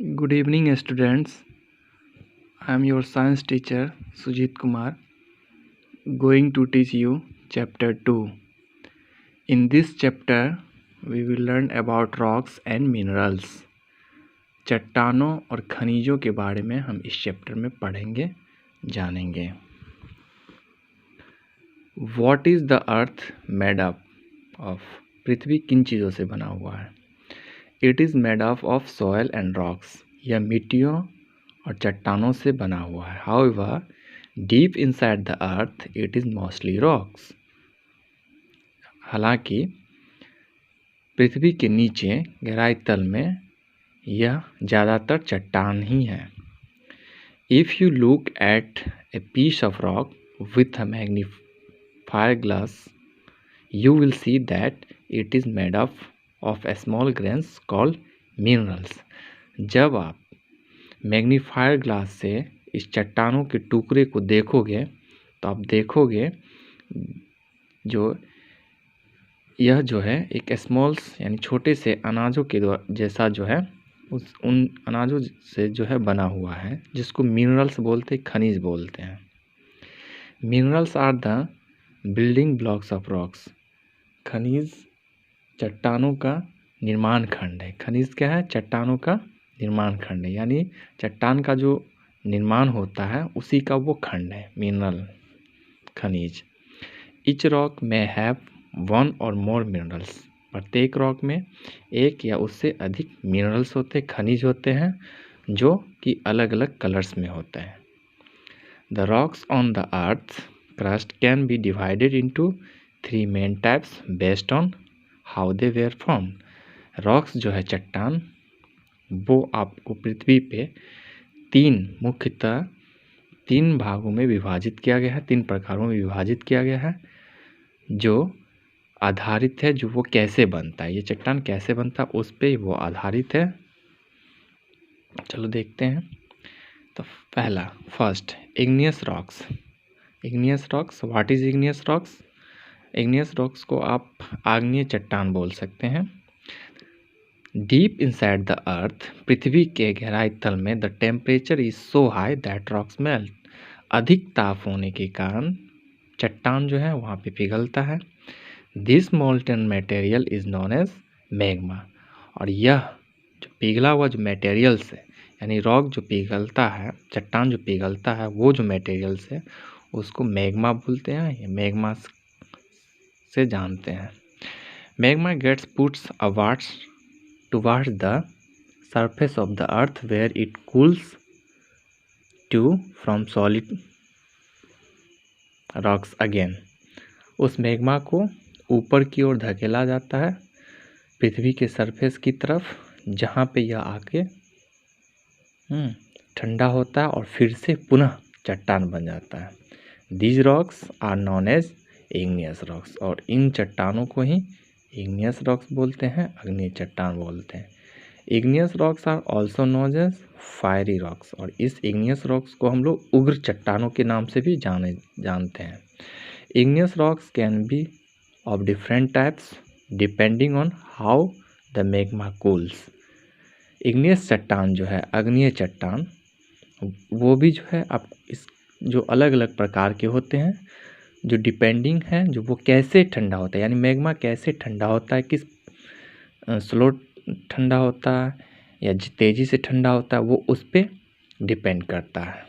Good evening, students. I am your science teacher Sujit Kumar, going to teach you chapter 2. In this chapter, we will learn about rocks and minerals. चट्टानों और खनिजों के बारे में हम इस chapter में पढ़ेंगे, जानेंगे. What is the earth made up of? पृथ्वी किन चीज़ों से बना हुआ है? It is made up of soil and rocks. यह मिट्टियों और चट्टानों से बना हुआ है. However, deep inside the earth, it is mostly rocks. हालांकि पृथ्वी के नीचे गहराई तल में यह ज़्यादातर चट्टान ही है. If you look at a piece of rock with a magnifier glass, you will see that it is made up of a small grains called minerals. जब आप मैग्नीफायर ग्लास से इस चट्टानों के टुकड़े को देखोगे तो आप देखोगे यह जो है एक स्मॉल्स यानी छोटे से अनाजों के जैसा जो है उन अनाजों से जो है बना हुआ है, जिसको मिनरल्स बोलते हैं, खनिज बोलते हैं. Minerals are the building blocks of rocks. खनिज चट्टानों का निर्माण खंड है. खनिज क्या है? चट्टानों का निर्माण खंड है, यानी चट्टान का जो निर्माण होता है उसी का वो खंड है मिनरल, खनिज. ईच रॉक में हैव वन और मोर मिनरल्स. प्रत्येक रॉक में एक या उससे अधिक मिनरल्स होते, खनिज होते हैं, जो कि अलग अलग कलर्स में होते हैं. The rocks on the earth crust can be divided into 3 main types based on how they were formed. Rocks जो है चट्टान, वो आपको पृथ्वी पे मुख्यतः 3 भागों में विभाजित किया गया है, 3 प्रकारों में विभाजित किया गया है, जो आधारित है, जो वो कैसे बनता है, ये चट्टान कैसे बनता है उस पे वो आधारित है. चलो देखते हैं. तो पहला, first, igneous rocks. Igneous rocks, what is igneous rocks? Igneous rocks को आप आग्नेय चट्टान बोल सकते हैं. डीप इनसाइड द अर्थ, पृथ्वी के गहराई तल में, the temperature is so high that rocks melt. अधिक ताप होने के कारण चट्टान जो है वहाँ पे पिघलता है. This molten material is known as magma. और यह जो पिघला हुआ जो मटेरियल्स है, यानी रॉक जो पिघलता है, चट्टान जो पिघलता है, वो जो मटेरियल्स है उसको मैग्मा बोलते हैं. ये मैग्मा से जानते हैं. मैग्मा गेट्स पुट्स upwards towards the surface of the earth where it cools to from solid rocks again. उस मैग्मा को ऊपर की ओर धकेला जाता है पृथ्वी के सरफेस की तरफ, जहाँ पे यह आके ठंडा होता है और फिर से पुनः चट्टान बन जाता है. These rocks are known as igneous rocks. और इन चट्टानों को ही इग्नियस रॉक्स बोलते हैं, अग्निय चट्टान बोलते हैं. Igneous rocks are also known as fiery rocks. और इस इग्नियस रॉक्स को हम लोग उग्र चट्टानों के नाम से भी जानते हैं. Igneous rocks can be of different types depending on how the magma cools. Igneous चट्टान जो है, अग्निय चट्टान, वो भी जो है आप इस जो अलग अलग प्रकार के होते हैं, जो डिपेंडिंग है, जो वो कैसे ठंडा होता है, यानी मैग्मा कैसे ठंडा होता है, किस स्लो ठंडा होता है या तेज़ी से ठंडा होता है, वो उस पर डिपेंड करता है.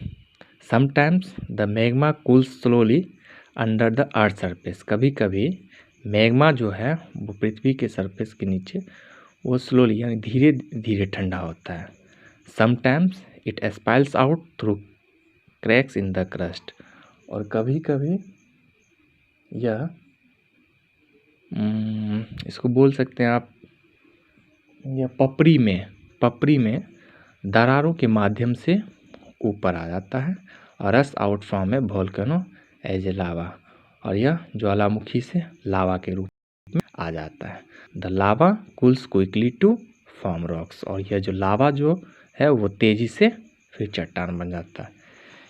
Sometimes the magma cools slowly under the earth surface. कभी कभी मैग्मा जो है वो पृथ्वी के सरफेस के नीचे वो स्लोली यानी धीरे धीरे ठंडा होता है. Sometimes it spills out through cracks in the crust. और कभी कभी यह इसको बोल सकते हैं आप, यह पपड़ी में दरारों के माध्यम से ऊपर आ जाता है. और rush out from a volcano as a lava. और यह ज्वालामुखी से लावा के रूप में आ जाता है. The lava cools quickly to form rocks. और यह जो लावा जो है वो तेज़ी से फिर चट्टान बन जाता है.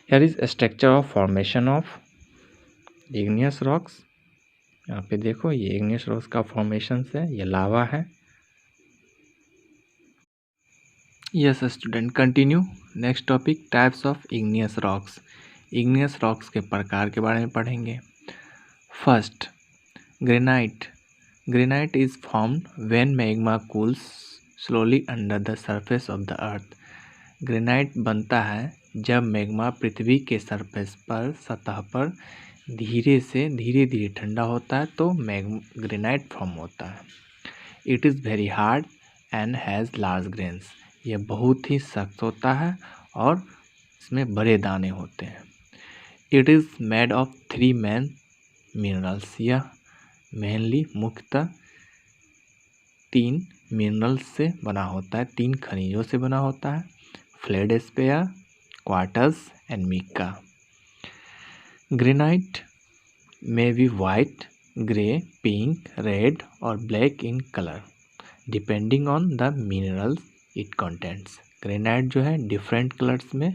Here is structure of formation of igneous rocks. यहाँ पे देखो, ये इग्नियस रॉक्स का फॉर्मेशन है, ये लावा है. Yes student, continue. Next topic, types of igneous rocks. Igneous rocks के प्रकार के बारे में पढ़ेंगे। First, granite. Granite is formed when magma cools slowly under the surface of the earth. Granite बनता है जब मैग्मा पृथ्वी के सरफेस पर, सतह पर धीरे धीरे ठंडा होता है तो ग्रेनाइट फॉर्म होता है। It is very hard and has large grains. यह बहुत ही सख्त होता है और इसमें बड़े दाने होते हैं। It is made of 3 main minerals. यह मेनली मुख्यतः 3 मिनरल्स से बना होता है, 3 खनिजों से बना होता है, feldspar, quartz and mica. Granite may be white, grey, pink, red और black in color depending on the minerals it contains। Granite जो है डिफरेंट कलर्स में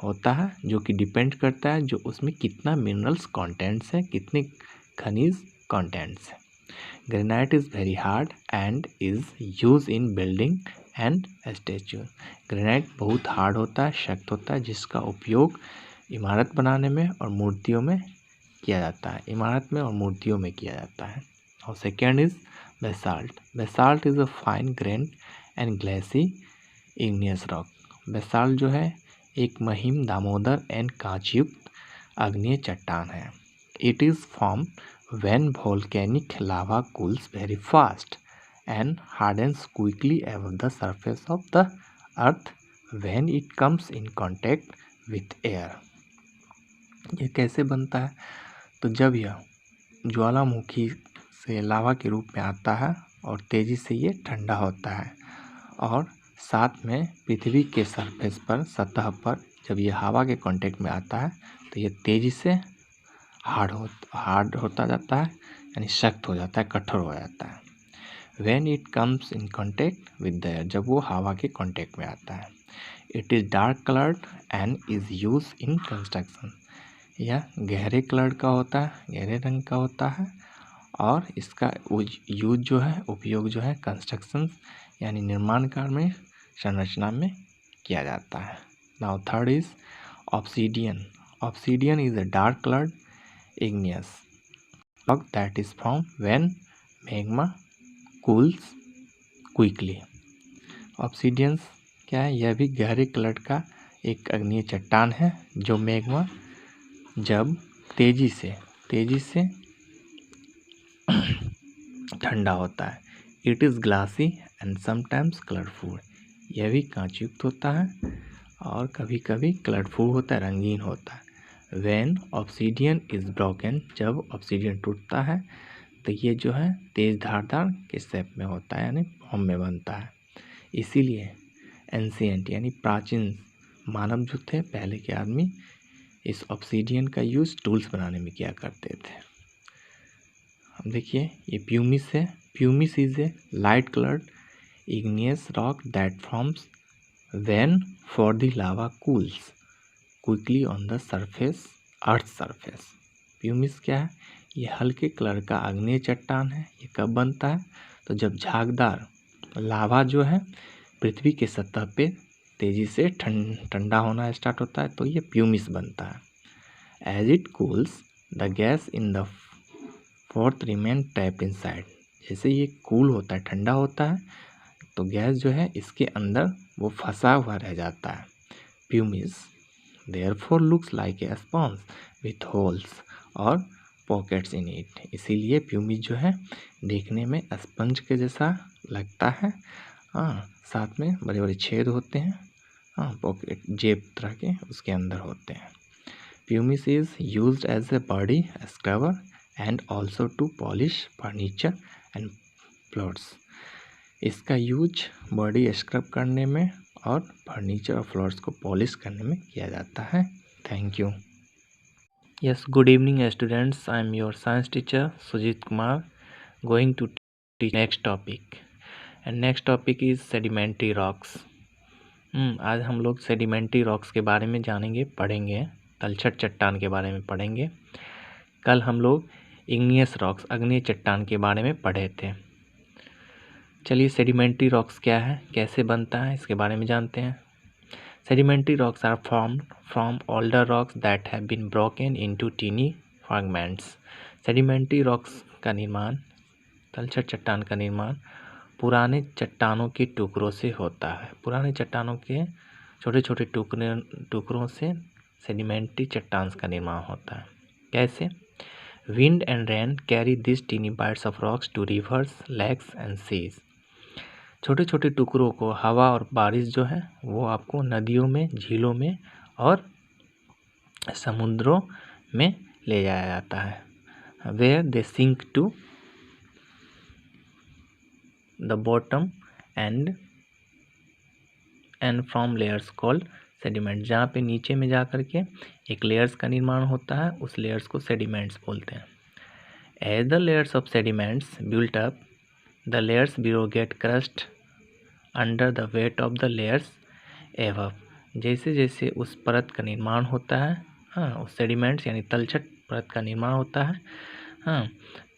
होता है, जो कि डिपेंड करता है जो उसमें कितना मिनरल्स कंटेंट्स है, कितने खनिज कंटेंट्स है। Granite is very hard and is use in building and statue. Granite बहुत हार्ड होता है, सख्त होता है, जिसका उपयोग इमारत बनाने में और मूर्तियों में किया जाता है, इमारत में और मूर्तियों में किया जाता है। और second is basalt. Basalt is a fine grain and Gleycy igneous rock. Basalt जो है एक महीन, दामोदर एंड कांचयुक्त आग्नेय चट्टान है। It is form when volcanic lava cools very fast and hardens quickly above the surface of the earth when it comes in contact with air. ये कैसे बनता है? तो जब यह ज्वालामुखी से लावा के रूप में आता है और तेज़ी से ये ठंडा होता है और साथ में पृथ्वी के सरफेस पर, सतह पर जब ये हवा के कांटेक्ट में आता है तो ये तेज़ी से हार्ड होता जाता है, यानी सख्त हो जाता है, कठोर हो जाता है। When it comes in contact with the air, जब वो हवा के कांटेक्ट में आता है। It is dark colored and is used in construction। यह गहरे कलर का होता है, गहरे रंग का होता है और इसका यूज जो है, उपयोग जो है कंस्ट्रक्शन यानी निर्माण कार्य में, संरचना में किया जाता है। Now third is obsidian. Obsidian is a dark coloured igneous rock that is form when magma cools quickly. Obsidian क्या है? यह भी गहरे कलर का एक अग्निय चट्टान है जो मैग्मा जब तेजी से ठंडा होता है। It is glassy and sometimes colourful. यह भी कांचयुक्त होता है और कभी कभी कलरफुल होता है, रंगीन होता है। व्हेन ऑब्सीडियन इज ब्रोकन, जब ऑब्सीडियन टूटता है तो ये जो है तेज धारदार के शेप में होता है, यानी फॉर्म में बनता है। इसीलिए एंशिएंट यानी प्राचीन मानव जो थे, पहले के आदमी, इस ऑब्सीडियन का यूज़ टूल्स बनाने में किया करते थे। अब देखिए ये प्यूमिस है। Pumice is a light coloured igneous rock that forms when for the lava cools quickly on the surface, earth surface. Pumice क्या है? ये हल्के कलर का आग्नेय चट्टान है। ये कब बनता है? तो जब झागदार लावा जो है पृथ्वी के सतह पे तेज़ी से ठंडा होना स्टार्ट होता है तो ये प्यूमिस बनता है। As it cools the gas in the froth remain trap inside. जैसे ये कूल होता है, ठंडा होता है, तो गैस जो है इसके अंदर वो फंसा हुआ रह जाता है। Pumice therefore looks like a sponge with holes और पॉकेट्स इन इट। इसीलिए प्यूमिस जो है देखने में स्पंज के जैसा लगता है। साथ में बड़े बड़े छेद होते हैं, पॉकेट जेब तरह के उसके अंदर होते हैं। Pumice is used as a body scrubber and also to polish furniture and floors. इसका यूज बॉडी स्क्रब करने में और फर्नीचर और फ्लोर्स को पॉलिश करने में किया जाता है। Thank you. Yes, good evening students, I am your science teacher Sujit Kumar, going to teach next topic and next topic is sedimentary rocks. आज हम लोग सेडिमेंट्री रॉक्स के बारे में जानेंगे, पढ़ेंगे, तलछट चट्टान के बारे में पढ़ेंगे। कल हम लोग इग्नियस रॉक्स, अग्निय चट्टान के बारे में पढ़े थे। चलिए सेडिमेंट्री रॉक्स क्या है, कैसे बनता है, इसके बारे में जानते हैं। Sedimentary rocks are formed from older rocks that have been broken into tiny fragments. Sedimentary rocks का निर्माण, तलछट चट्टान का निर्माण पुराने चट्टानों के टुकड़ों से होता है। पुराने चट्टानों के छोटे छोटे टुकड़ों से सेडिमेंट्री चट्टान का निर्माण होता है। कैसे? Wind and rain carry this tiny bits of rocks to rivers, lakes and seas. छोटे छोटे टुकड़ों को हवा और बारिश जो है वो आपको नदियों में, झीलों में और समुद्रों में ले जाया जाता है। Where they sink to the bottom and from layers called sediment. जहाँ पे नीचे में जा कर के एक लेयर्स का निर्माण होता है, उस लेयर्स को सेडिमेंट्स बोलते हैं। As the layers of sediments built up, the layers below get crust under the weight of the layers above. जैसे जैसे उस परत का निर्माण होता है, उस सेडिमेंट्स यानी तलछट परत का निर्माण होता है,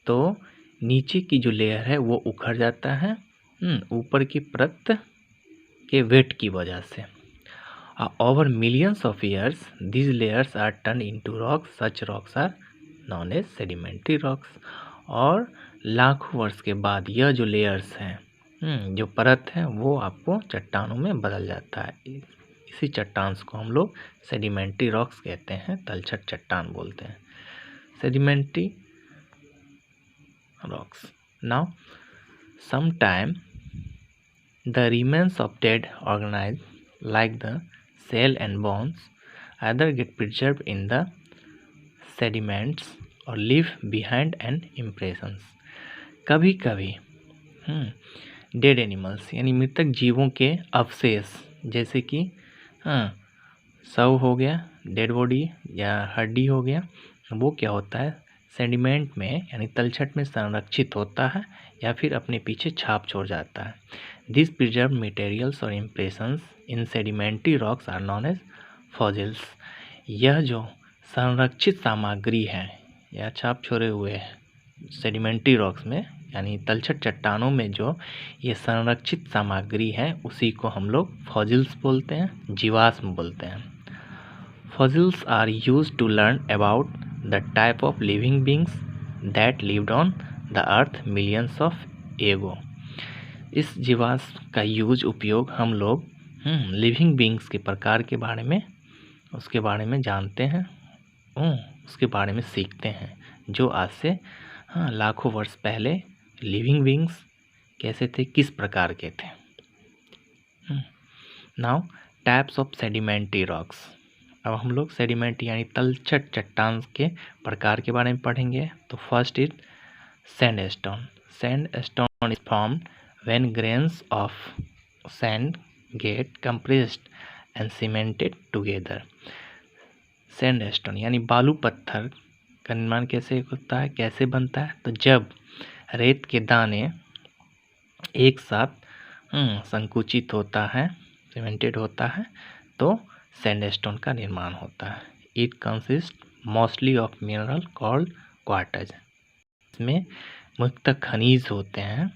तो नीचे की जो लेयर है वो उखड़ जाता है ऊपर की परत के वेट की वजह से। Over millions of years these layers are turned into rocks. Such rocks are known as sedimentary rocks. और लाखों वर्ष के बाद यह जो लेयर्स हैं, जो परत है, वो आपको चट्टानों में बदल जाता है। इसी चट्टान को हम लोग सेडिमेंट्री रॉक्स कहते हैं, तलछट चट्टान बोलते हैं, sedimentary rocks. Now sometime the remains of dead organisms like the cell and bones either get preserved in the sediments or leave behind an impressions. कभी कभी डेड एनिमल्स यानी मृतक जीवों के अवशेष, जैसे कि शव हो गया, डेड बॉडी या हड्डी हो गया, वो क्या होता है सेडिमेंट में यानी तलछट में संरक्षित होता है या फिर अपने पीछे छाप छोड़ जाता है। दिस प्रिजर्व मटेरियल्स और impressions in sedimentary rocks are known as fossils. यह जो संरक्षित सामग्री है या छाप छोड़े हुए सेडिमेंट्री रॉक्स में यानी तलछट चट्टानों में जो ये संरक्षित सामग्री है, उसी को हम लोग फॉसिल्स बोलते हैं, जीवाश्म बोलते हैं। Fossils are used to learn about the type of living beings that lived on the earth millions of ago. इस जीवाश्म का उपयोग हम लोग लिविंग बींग्स के प्रकार के बारे में, उसके बारे में जानते हैं, उसके बारे में सीखते हैं, जो आज से लाखों वर्ष पहले लिविंग बींग्स कैसे थे, किस प्रकार के थे। Now types of sedimentary rocks. अब हम लोग सेडिमेंट यानी तलछट चट्टान के प्रकार के बारे में पढ़ेंगे। तो first is sandstone. Sandstone is formed when grains of sand get compressed and cemented together. Sandstone यानी बालू पत्थर का निर्माण कैसे होता है, कैसे बनता है? तो जब रेत के दाने एक साथ संकुचित होता है, सीमेंटेड होता है, तो सैंडस्टोन का निर्माण होता है। It consist mostly of mineral called quartz. इसमें मुख्यतः खनिज होते हैं,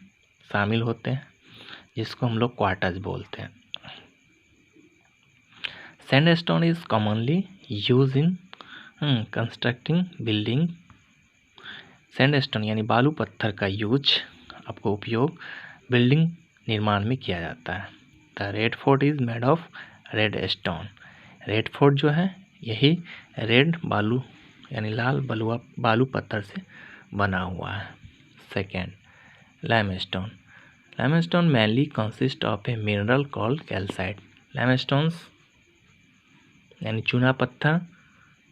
शामिल होते हैं, जिसको हम लोग क्वार्टज बोलते हैं। Sandstone is commonly use in constructing building. Sandstone यानी बालू पत्थर का आपको उपयोग बिल्डिंग निर्माण में किया जाता है। The red fort is made of red stone. Red fort जो है यही रेड बालू यानी लाल बालू पत्थर से बना हुआ है। Second, limestone. Limestone mainly consist of a mineral called calcite. Limestones यानी चूना पत्थर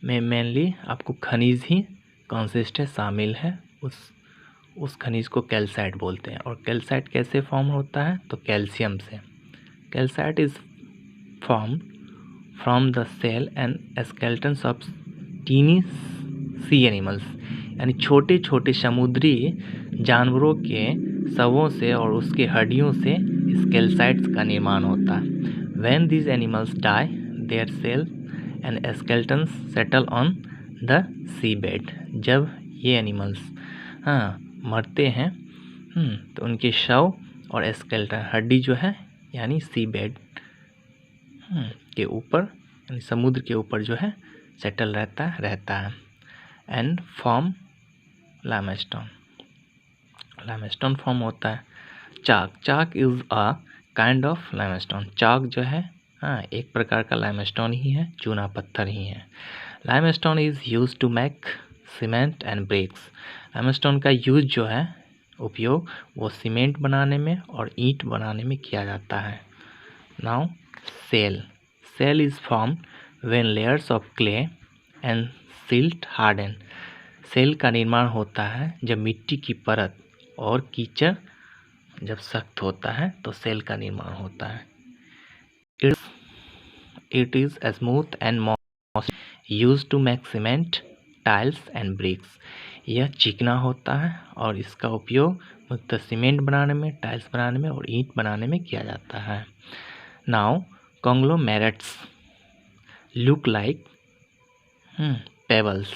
में मेनली आपको खनिज ही कंसिस्ट है, शामिल है। उस खनिज को कैल्साइट बोलते हैं। और कैल्साइट कैसे फॉर्म होता है? तो कैल्शियम से। Calcite is form from the shell and skeletons of tiny sea animals. यानी छोटे छोटे समुद्री जानवरों के शवों से और उसके हड्डियों से इस कैल्साइट्स का निर्माण होता है। When these animals die their shell and skeletons settle on the sea bed. जब ये एनिमल्स मरते हैं तो उनके शव और स्केलेटन हड्डी जो है यानी सी बेड के ऊपर यानी समुद्र के ऊपर जो है सेटल रहता है। And form limestone, limestone form होता है। Chalk is a kind of limestone, chalk जो है एक प्रकार का लाइमस्टोन ही है, चूना पत्थर ही है। Limestone is use to make cement and bricks, limestone का यूज जो है उपयोग वो सीमेंट बनाने में और ईंट बनाने में किया जाता है। Now shale is formed when layers of clay and silt harden, shale का निर्माण होता है जब मिट्टी की परत और कीचड़ जब सख्त होता है तो सेल का निर्माण होता है। It is smooth and moist used to make cement, tiles and bricks, यह चिकना होता है और इसका उपयोग मुख्यतः सीमेंट बनाने में, टाइल्स बनाने में और ईंट बनाने में किया जाता है। Now conglomerates look like pebbles,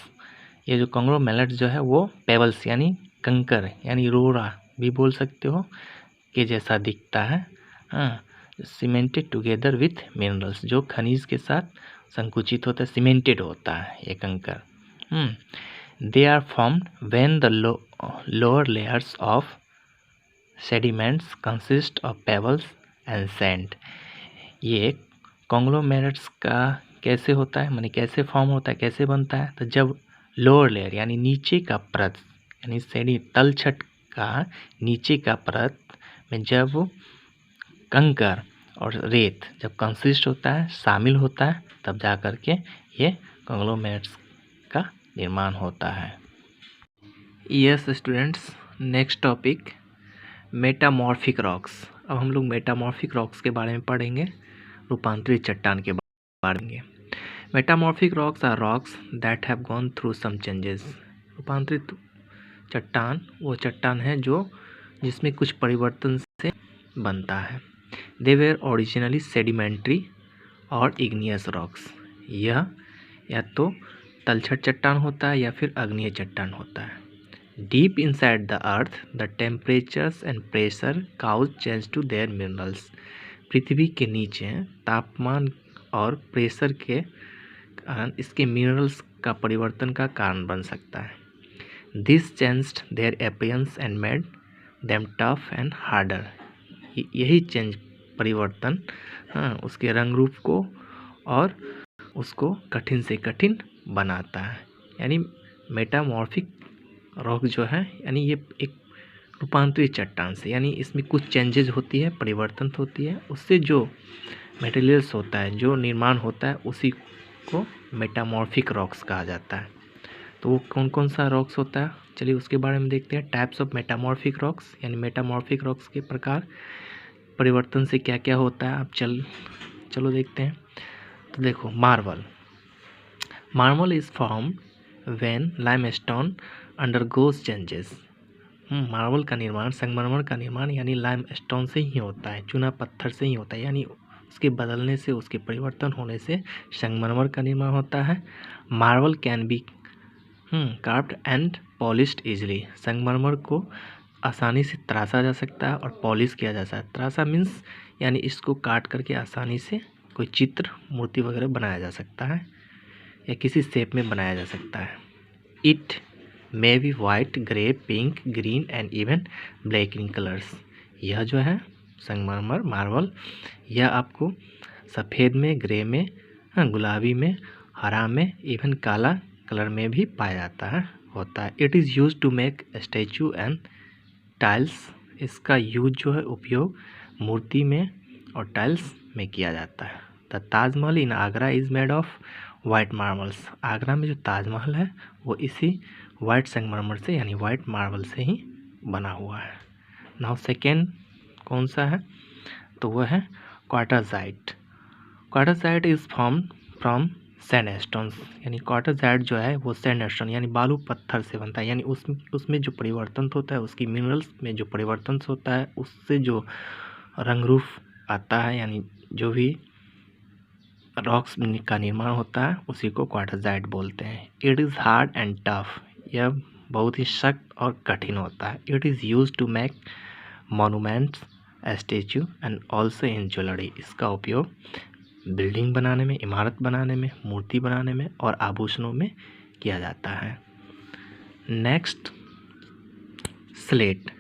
ये जो कॉन्ग्लोमेरेट्स जो है वो पेबल्स यानी कंकर यानी रोड़ा भी बोल सकते हो के जैसा दिखता है, सीमेंटेड टुगेदर विथ मिनरल्स, जो खनिज के साथ संकुचित होता है, सीमेंटेड होता है ये कंकर। They are formed when the lower layers of sediments consist of pebbles and sand, ये कॉन्ग्लोमेरेट्स का कैसे होता है, माने कैसे फॉर्म होता है, कैसे बनता है, तो जब लोअर लेयर यानी नीचे का परत यानी सेडी तलछट का नीचे का परत में जब कंकर और रेत जब कंसिस्ट होता है, शामिल होता है, तब जा कर के ये कॉन्ग्लोमेरेट्स का निर्माण होता है। Yes students, next topic metamorphic rocks. अब हम लोग मेटामॉर्फिक रॉक्स के बारे में पढ़ेंगे, रूपांतरित चट्टान के बारे में। Metamorphic rocks are rocks that have gone through some changes, रूपांतरित चट्टान वो चट्टान है जो जिसमें कुछ परिवर्तन से बनता है। दे वेर ओरिजिनली सेडिमेंट्री और इग्नियस रॉक्स, यह या तो तलछट चट्टान होता है या फिर अग्निय चट्टान होता है। Deep inside the earth the temperatures and pressure cause change to their minerals, पृथ्वी के नीचे तापमान और प्रेशर के कारण इसके मिनरल्स का परिवर्तन का कारण बन सकता है। This changed there appearance and made them tough and harder, यही चेंज परिवर्तन उसके रंग रूप को और उसको कठिन से कठिन बनाता है। यानी मेटामॉर्फिक रॉक जो है यानी ये एक रूपांतरित चट्टान से, यानी इसमें कुछ चेंजेज होती है, परिवर्तन होती है, उससे जो मटेरियल्स होता है, जो निर्माण होता है, उसी को मेटामॉर्फिक रॉक्स कहा जाता है। तो वो कौन कौन सा रॉक्स होता है, चलिए उसके बारे में देखते हैं। टाइप्स ऑफ मेटामॉर्फिक रॉक्स, यानी मेटामॉर्फिक रॉक्स के प्रकार, परिवर्तन से क्या क्या होता है, अब चलो देखते हैं। तो देखो, marble is formed when limestone undergoes changes, marble का निर्माण, संगमरमर का निर्माण यानी लाइमस्टोन से ही होता है, चूना पत्थर से ही होता है, यानी उसके बदलने से, उसके परिवर्तन होने से संगमरमर का निर्माण होता है। Marble can be carved and polished easily, संगमरमर को आसानी से तराशा जा सकता है और पॉलिश किया जा सकता है। तराशा मीन्स यानी इसको काट करके आसानी से कोई चित्र, मूर्ति वगैरह बनाया जा सकता है या किसी शेप में बनाया जा सकता है। It may be white, grey, pink, green and even black in colours, यह जो है संगमरमर मार्बल यह आपको सफ़ेद में, ग्रे में, गुलाबी में, हरा में, इवन काला कलर में भी पाया जाता होता है। It is use to make statue and tiles, इसका यूज जो है उपयोग मूर्ति में और टाइल्स में किया जाता है। The Taj Mahal in Agra is made of white marbles, Agra में जो ताजमहल है वो इसी वाइट संगमरमर से यानी वाइट मार्बल से ही बना हुआ है। नाउ सेकेंड कौन सा है, तो वह है क्वार्टरजाइट। क्वार्टरजाइट इज़ फॉर्म्ड फ्रॉम सैंडस्टोन्स, यानी क्वार्टरजाइट जो है वो सैंडस्टोन यानी बालू पत्थर से बनता है, यानी उसमें जो परिवर्तन होता है, उसकी मिनरल्स में जो परिवर्तन होता है, उससे जो रंग रूप आता है, यानी जो भी रॉक्स का निर्माण होता है उसी को क्वार्टरजाइट बोलते हैं। It is hard and tough, यह बहुत ही सख्त और कठिन होता है। It is use to make monuments statue and also in jewellery. इसका उपयोग बिल्डिंग बनाने में, इमारत बनाने में, मूर्ति बनाने में और आभूषणों में किया जाता है। Next, slate.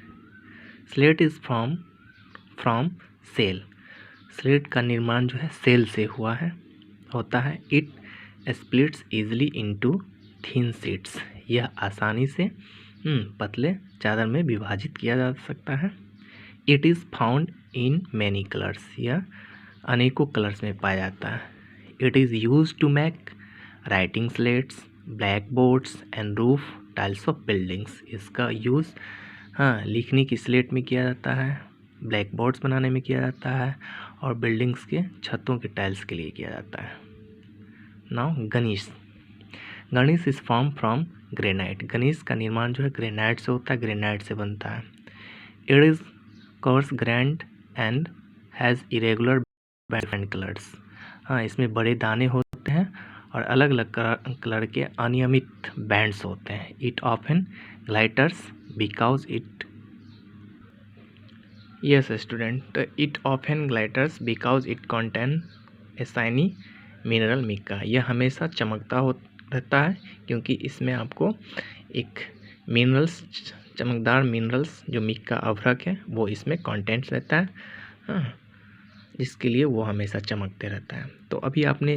Slate is from shale. Slate का निर्माण जो है सेल से होता है। It splits easily into thin sheets. यह आसानी से पतले चादर में विभाजित किया जा सकता है। It is found in many colours. यह अनेकों कलर्स में पाया जाता है। It is use to make writing slates, blackboards and roof tiles of buildings. इसका यूज़ लिखने की स्लेट में किया जाता है, ब्लैक बोर्ड्स बनाने में किया जाता है और बिल्डिंग्स के छतों के टाइल्स के लिए किया जाता है। Now Ganesh. Ganesh is form from granite. Ganesh का निर्माण जो है ग्रेनाइट से होता है, ग्रेनाइट से बनता है। It is course grand and has irregular different colours. इसमें बड़े दाने होते हैं और अलग अलग कलर के अनियमित बैंड्स होते हैं। It often glitters because it Yes, student. It often glitters because it contains a shiny mineral mica. यह हमेशा चमकता रहता है क्योंकि इसमें आपको एक चमकदार मिनरल्स जो मिका अभ्रक है वो इसमें कंटेंट्स रहता है, जिसके लिए वो हमेशा चमकते रहता है। तो अभी आपने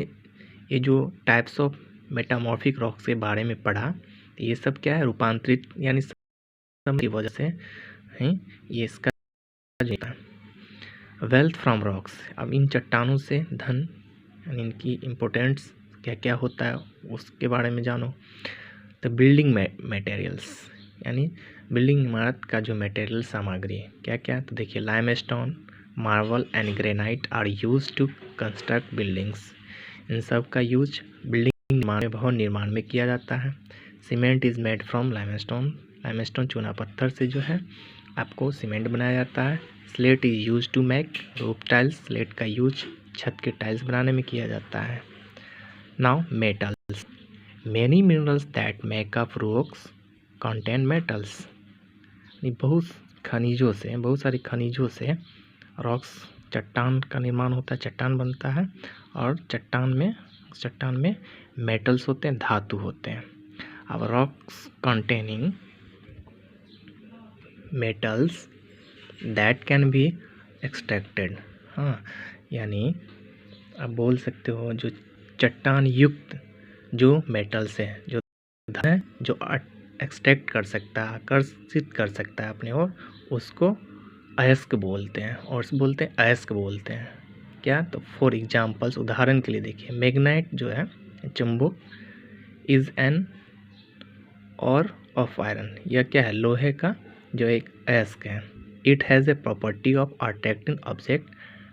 ये जो टाइप्स ऑफ मेटामॉर्फिक रॉक्स के बारे में पढ़ा, तो ये सब क्या है, रूपांतरित यानी की वजह से है ये इसका वेल्थ फ्रॉम रॉक्स। अब इन चट्टानों से धन यानी इनकी इम्पोर्टेंस क्या क्या होता है उसके बारे में जानो। तो बिल्डिंग मटेरियल्स यानी बिल्डिंग इमारत का जो मटेरियल सामग्री क्या क्या, तो देखिए limestone, marble and granite are use to construct buildings. इन सब का यूज बिल्डिंग भवन निर्माण में किया जाता है। Cement is made from limestone. Limestone चूना पत्थर से जो है आपको सीमेंट बनाया जाता है। Slate is use to make roof tiles. Slate का यूज छत के टाइल्स बनाने में किया जाता है। Now metals. Many minerals that make up rocks contain metals. बहुत सारे खनिजों से रॉक्स चट्टान का निर्माण होता है, चट्टान बनता है और चट्टान में मेटल्स होते हैं, धातु होते हैं। अब rocks containing metals that can be extracted. यानी आप बोल सकते हो जो चट्टान युक्त जो मेटल्स है, जो एक्सट्रैक्ट कर सकता है, आकर्षित कर सकता है अपने ओर, उसको अयस्क बोलते हैं और अयस्क बोलते हैं। क्या, तो फॉर एग्जाम्पल्स उदाहरण के लिए देखिए, मैग्नेट जो है चुंबक, इज एन और ऑफ आयरन, यह क्या है, लोहे का जो एक अयस्क है। It has a property of attracting object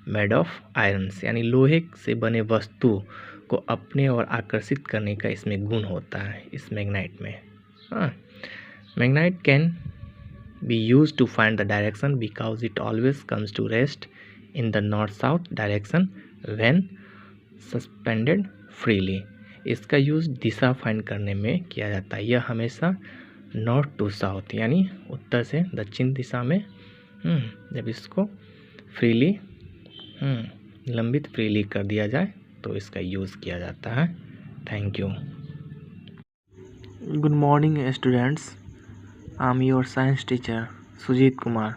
made of irons, यानी लोहे से बने वस्तु को अपने और आकर्षित करने का इसमें गुण होता है इस मैग्नेट में। Magnet can be use to find the direction because it always comes to rest in the north south direction when suspended freely. इसका यूज़ दिशा फाइंड करने में किया जाता है। यह हमेशा नॉर्थ टू साउथ यानी उत्तर से दक्षिण दिशा में जब इसको फ्रीली निलंबित फ्रीली कर दिया जाए तो इसका यूज़ किया जाता है। Thank you. Good morning students, I am your science teacher Sujit Kumar.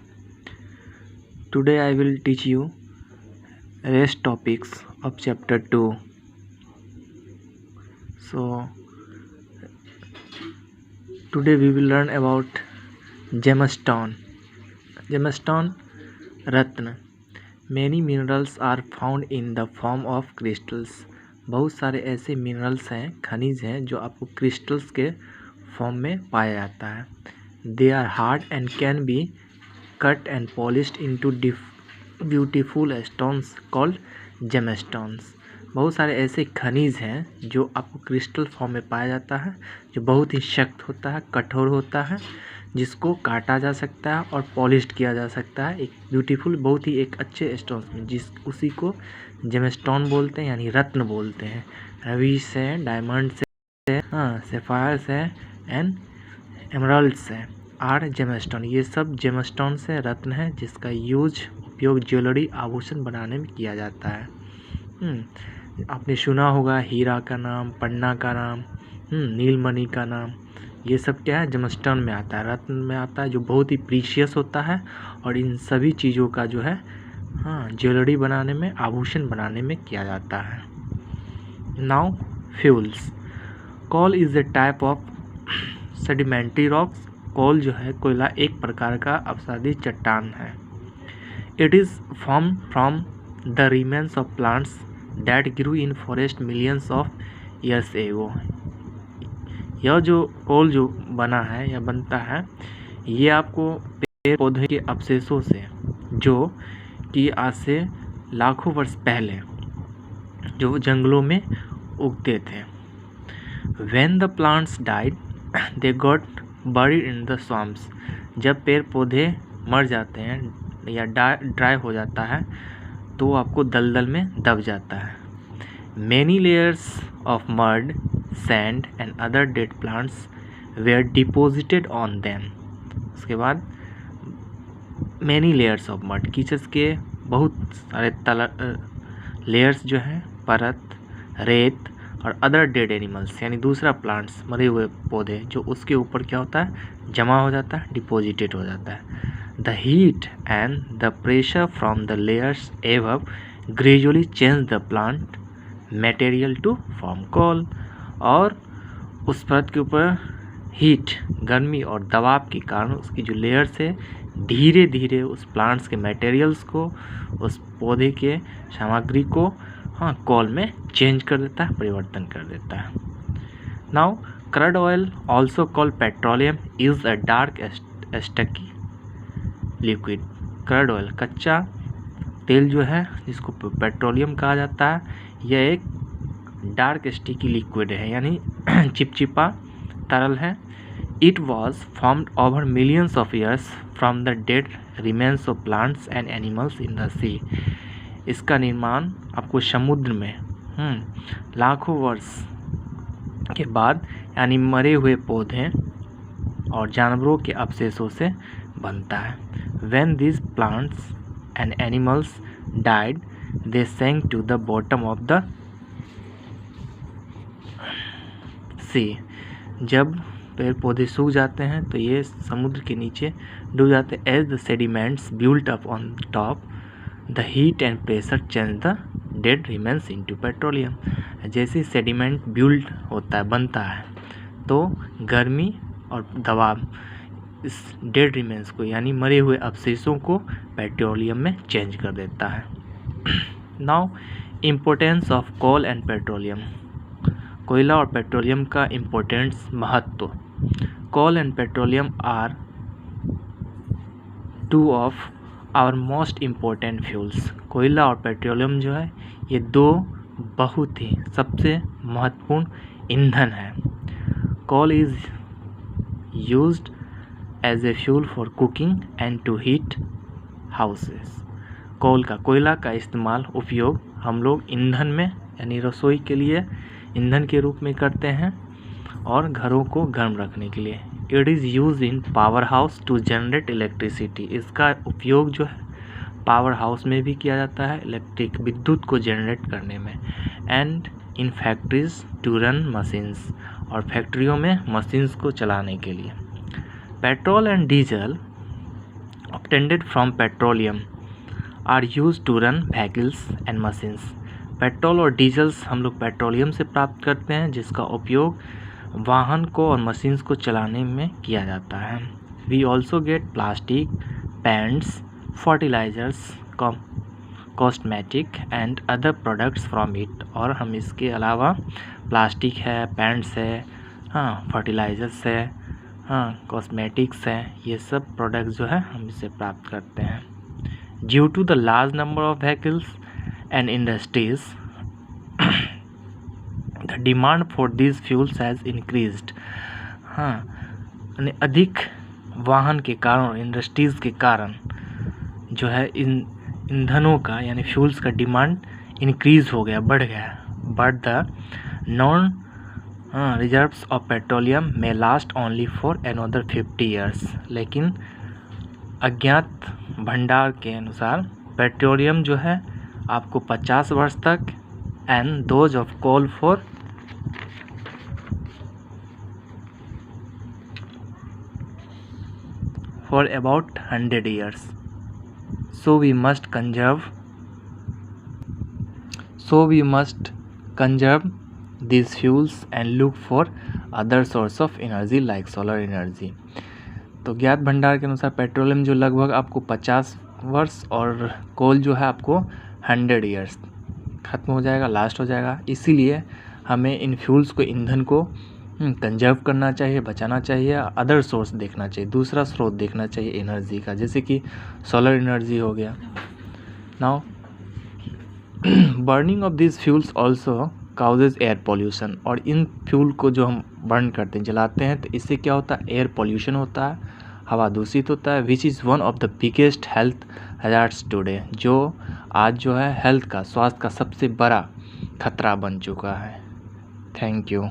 Today I will teach you rest topics of chapter 2. So today we will learn about gemstone. Ratna. Many minerals are found in the form of crystals. बहुत सारे ऐसे minerals हैं, खनिज हैं जो आपको crystals के form में पाया जाता है। They are hard and can be cut and polished into beautiful stones called gemstones. बहुत सारे ऐसे खनिज हैं जो आपको क्रिस्टल फॉर्म में पाया जाता है, जो बहुत ही सख्त होता है, कठोर होता है, जिसको काटा जा सकता है और पॉलिश्ड किया जा सकता है एक ब्यूटीफुल, बहुत ही एक अच्छे स्टोन्स में, उसी को जेमस्टोन बोलते हैं यानी रत्न बोलते हैं। रवि से, डायमंड से, सफायर से एंड एमराल्ड से आर जेमस्टोन। ये सब जेमस्टोन से रत्न है जिसका यूज उपयोग ज्वेलरी आभूषण बनाने में किया जाता है। आपने सुना होगा हीरा का नाम, पन्ना का नाम, नीलमणि का नाम, ये सब क्या है जेमस्टोन में आता है, रत्न में आता है, जो बहुत ही प्रीशियस होता है और इन सभी चीज़ों का जो है ज्वेलरी बनाने में, आभूषण बनाने में किया जाता है। Now fuels. Coal is a type of sedimentary rocks. Coal जो है कोयला एक प्रकार का अपसादी चट्टान है। It is form from the remains of plants that grew in forest millions of years ago. यह जो कोल जो बना है या बनता है, ये आपको पेड़ पौधे के अवशेषों से, जो कि आज से लाखों वर्ष पहले जो जंगलों में उगते थे। When the plants died, they got buried in the swamps. जब पेड़ पौधे मर जाते हैं या ड्राई हो जाता है तो आपको दलदल में दब जाता है। Many layers of mud, sand and other dead plants were deposited on them. उसके बाद many layers of mud, कीचड़ के बहुत सारे लेयर्स जो हैं, परत, रेत और अदर डेड एनिमल्स यानी दूसरा प्लांट्स, मरे हुए पौधे, जो उसके ऊपर क्या होता है जमा हो जाता है, डिपोजिटेड हो जाता है। The heat and the pressure from the layers above gradually change the plant material to form coal. और उस परत के ऊपर हीट, गर्मी और दबाव के कारण उसकी जो लेयर्स है धीरे धीरे उस प्लांट्स के मटेरियल्स को, उस पौधे के सामग्री को कोल में चेंज कर देता है, परिवर्तन कर देता है। Now crude oil also called petroleum is a dark sticky liquid. Crude oil कच्चा तेल जो है जिसको पेट्रोलियम कहा जाता है, यह एक डार्क स्टिकी लिक्विड है यानी चिपचिपा तरल है। It was formed over millions of years from the dead remains of plants and animals in the sea. इसका निर्माण आपको समुद्र में लाखों वर्ष के बाद यानी मरे हुए पौधे और जानवरों के अवशेषों से बनता है। When these plants and animals died, they sank to the bottom of the sea. जब पेड़ पौधे सूख जाते हैं तो ये समुद्र के नीचे डूब जाते हैं। As the sediments built up on top, the heat and pressure change the dead remains into petroleum. जैसे सेडिमेंट बिल्ड होता है, बनता है, तो गर्मी और दबाव इस डेड रिमेन्स को यानी मरे हुए अवशेषों को पेट्रोलियम में चेंज कर देता है। Now importance of coal and petroleum. कोयला और पेट्रोलियम का इम्पोर्टेंस, महत्व। Coal and petroleum are two of our most important fuels. कोयला और पेट्रोलियम जो है ये दो बहुत ही सबसे महत्वपूर्ण ईंधन है। Coal is used as a fuel for cooking and to heat houses. कोयला का इस्तेमाल, उपयोग हम लोग ईंधन में यानी रसोई के लिए ईंधन के रूप में करते हैं और घरों को गर्म रखने के लिए। It is use in power house to generate electricity. इसका उपयोग जो है पावर हाउस में भी किया जाता है, इलेक्ट्रिक विद्युत को जनरेट करने में। And in factories to run machines, और फैक्ट्रियों में मशीन्स को चलाने के लिए। Petrol and diesel obtained from petroleum are used to run vehicles and machines. Petrol और डीजल्स हम लोग पेट्रोलियम से प्राप्त करते हैं जिसका उपयोग वाहन को और मशीन्स को चलाने में किया जाता है। We also get plastic, paints, fertilisers, cosmetic and other products from it. और हम इसके अलावा प्लास्टिक है, पेंट्स है, फर्टिलाइजर्स है, कॉस्मेटिक्स है, ये सब प्रोडक्ट्स जो है हम इससे प्राप्त करते हैं। Due to the large number of vehicles and industries the demand for this fuels has increased. यानी अधिक वाहन के कारण, इंडस्ट्रीज़ के कारण जो है इन ईंधनों का यानी फ्यूल्स का डिमांड इंक्रीज़ हो गया, बढ़ गया। But the known reserves of petroleum may last only for another 50 years. लेकिन अज्ञात भंडार के अनुसार पेट्रोलियम जो है आपको 50 वर्ष तक, and those of coal for about 100 years. So we must conserve these fuels and look for other source of energy like solar energy. तो ज्ञात भंडार के अनुसार पेट्रोलियम जो लगभग आपको 50 वर्ष और कोल जो है आपको 100 ईयर्स ख़त्म हो जाएगा, लास्ट हो जाएगा। इसीलिए हमें इन फ्यूल्स को, ईंधन को कंजर्व करना चाहिए, बचाना चाहिए, अदर सोर्स देखना चाहिए, दूसरा स्रोत देखना चाहिए एनर्जी का, जैसे कि सोलर एनर्जी हो गया। Now burning of this fuels also causes air pollution, और इन फ्यूल को जो हम बर्न करते हैं, जलाते हैं, तो इससे क्या होता है, एयर पोल्यूशन होता है, हवा दूषित होता है, which is one of the biggest health hazards today, जो आज जो है हेल्थ का, स्वास्थ्य का सबसे बड़ा खतरा बन चुका है। Thank you.